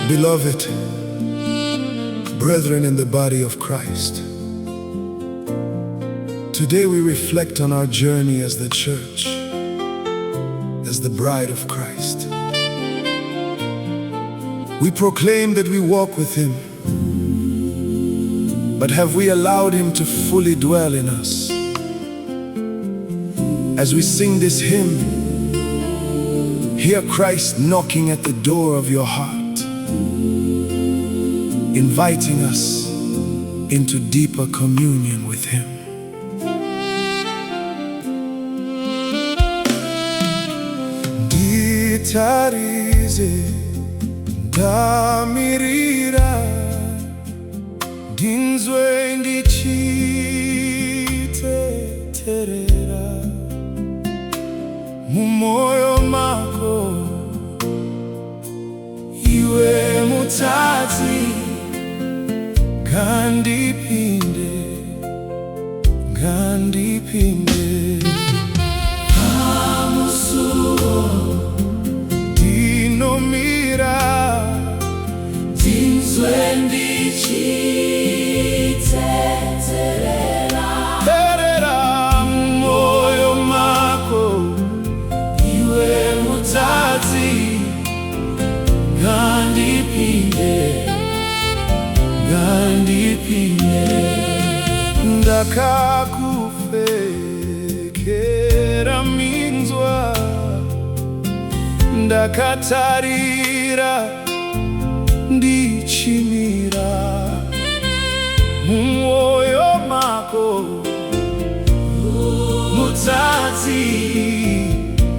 Beloved, brethren in the body of Christ, today we reflect on our journey as the church, as the bride of Christ. We proclaim that we walk with Him, but have we allowed Him to fully dwell in us? As we sing this hymn, hear Christ knocking at the door of your heart, inviting us into deeper communion with Him. Nditarise Ndamira, ndinzwe ndichiteterera mumoyo mako, iwe mutadzi. Ngandipinde, ngandipinde, pamusuwo ndinomira, ndinzwe ndichiteterera mumoyo mako, iwe mutadzi. Ngandipinde, Ngandipinde, ndakakupfekera minzwa, ndakatarira ndichimira mumwoyo mako, mutadzi.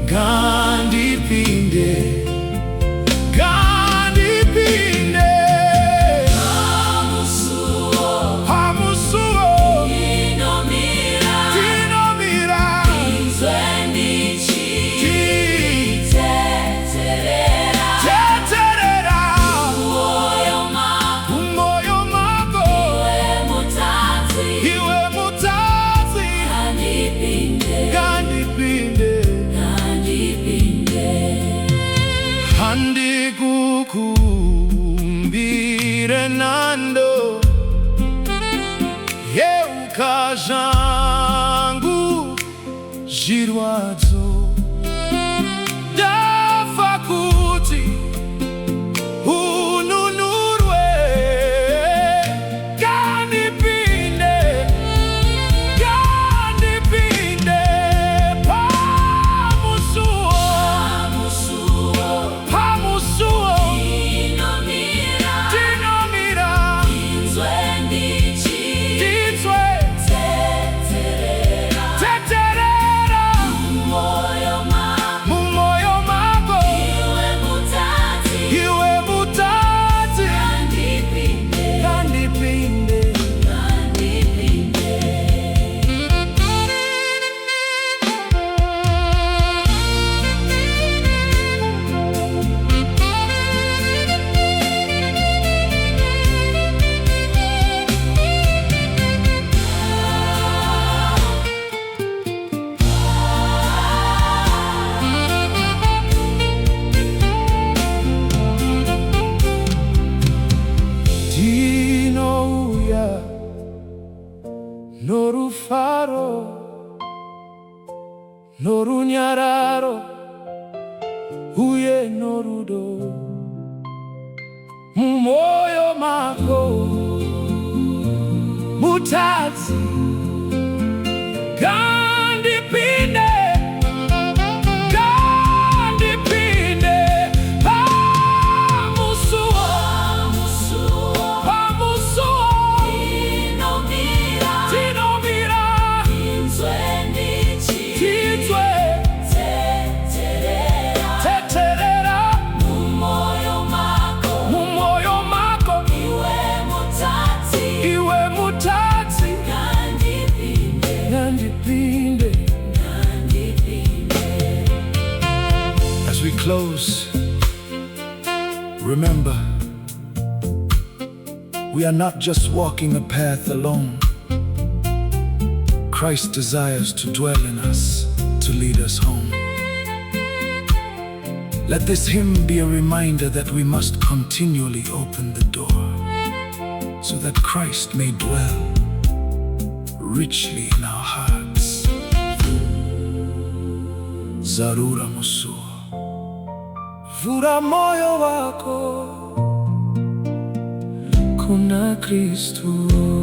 Ngandipinde, Handikukumbire nhando, Yeuka zvangu zvirwadzo. Ndafa kuti ununurwe, Ngandipinde, Ngandipinde, pamusuwo, pamusuwo. Norufaro, norunyararo, uye norudo mumoyo mako, mutadzi. Ngandipinde, Ngandipinde, pamusuwo, pamusuwo. As we close, remember, we we are not just walking a path alone. Christ desires to dwell in us, to lead us home. Let this hymn be a reminder that we must continually open the door, so that Christ may dwell richly in our hearts. Zarura musuo, vura moyo wako, kuna Kristo.